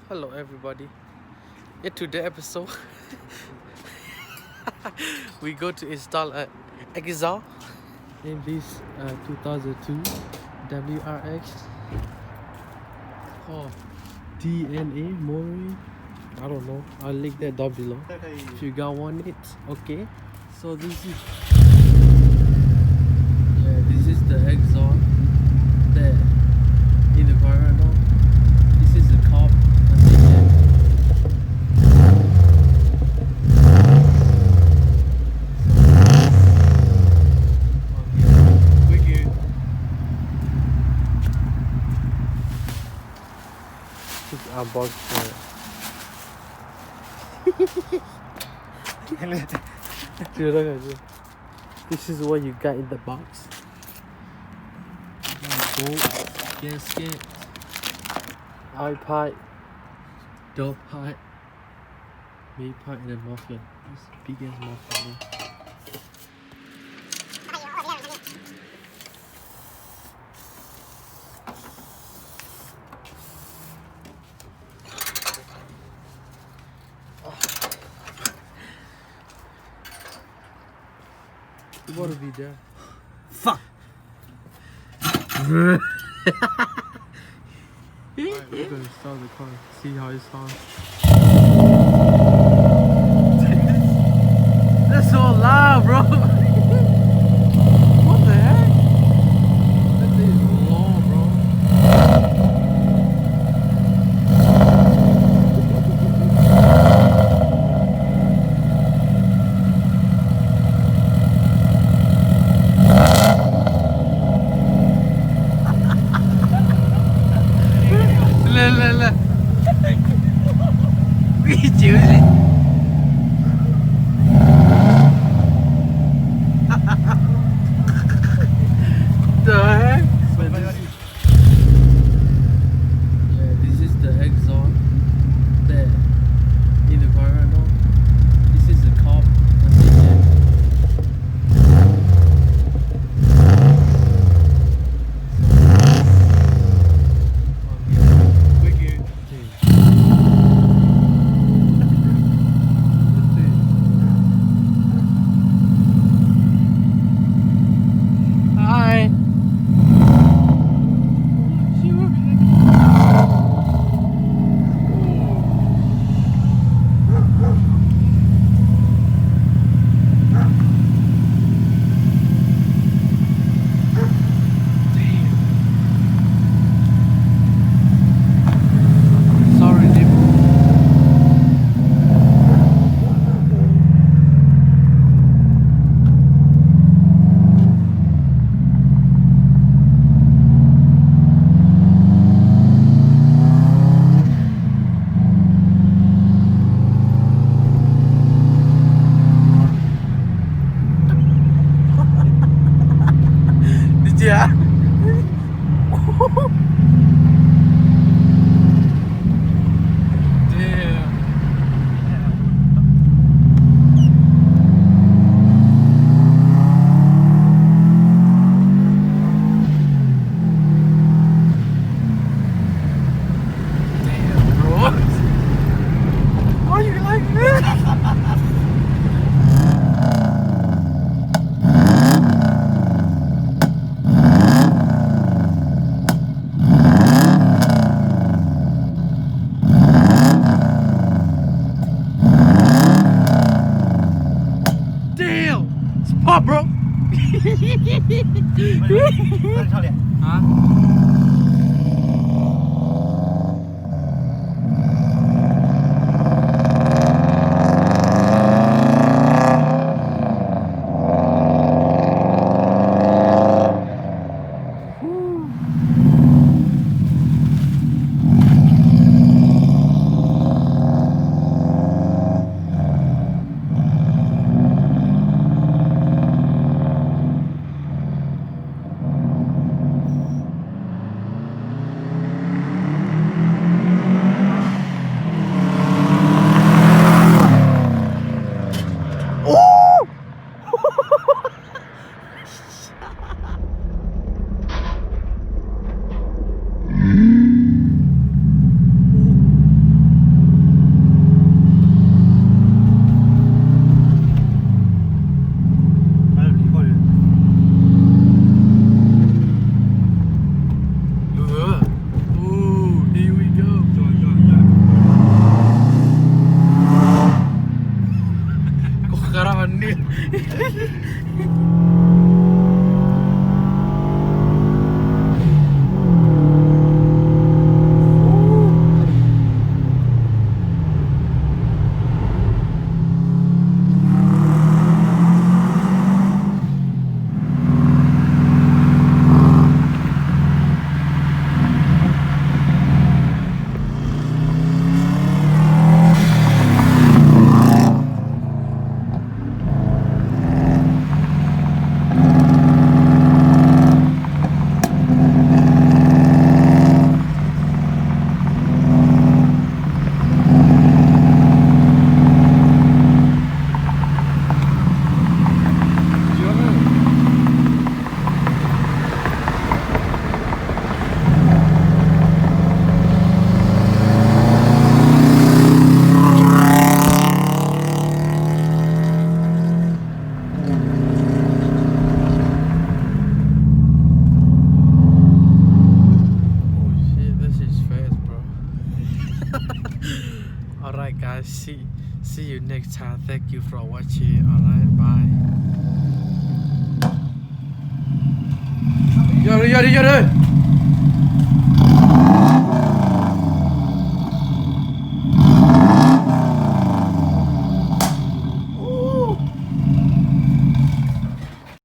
Hello everybody. In today's episode we go to install a exhaust in this 2002 WRX. Oh, DNA Mori. I don't know. I'll link that down below. If you got one, it's okay. So this is the exhaust there in the Verano. This is the cop. Unbox This is what you got in the box. Bolt, gasket, iPod, dope pipe, main pipe, and a muffin. This big ass muffin. You wanna be there? Fuck! Alright, we're gonna start the car. See how it sounds. That's so loud, bro! What the heck? That thing is low, bro. Lên Cái chịu đi. Trời. Yeah, this is the exhaust there in the Verano. This is the cop. Hi. Sorry, Jim. Did ya? Damn. Damn, bro. Why you like this? Damn! It's pop, bro! 超脸。 Huh? นี่ Oh shit, this is fast, bro. Alright, guys. See you next time. Thank you for watching. Alright, bye. Yürü yürü yürü.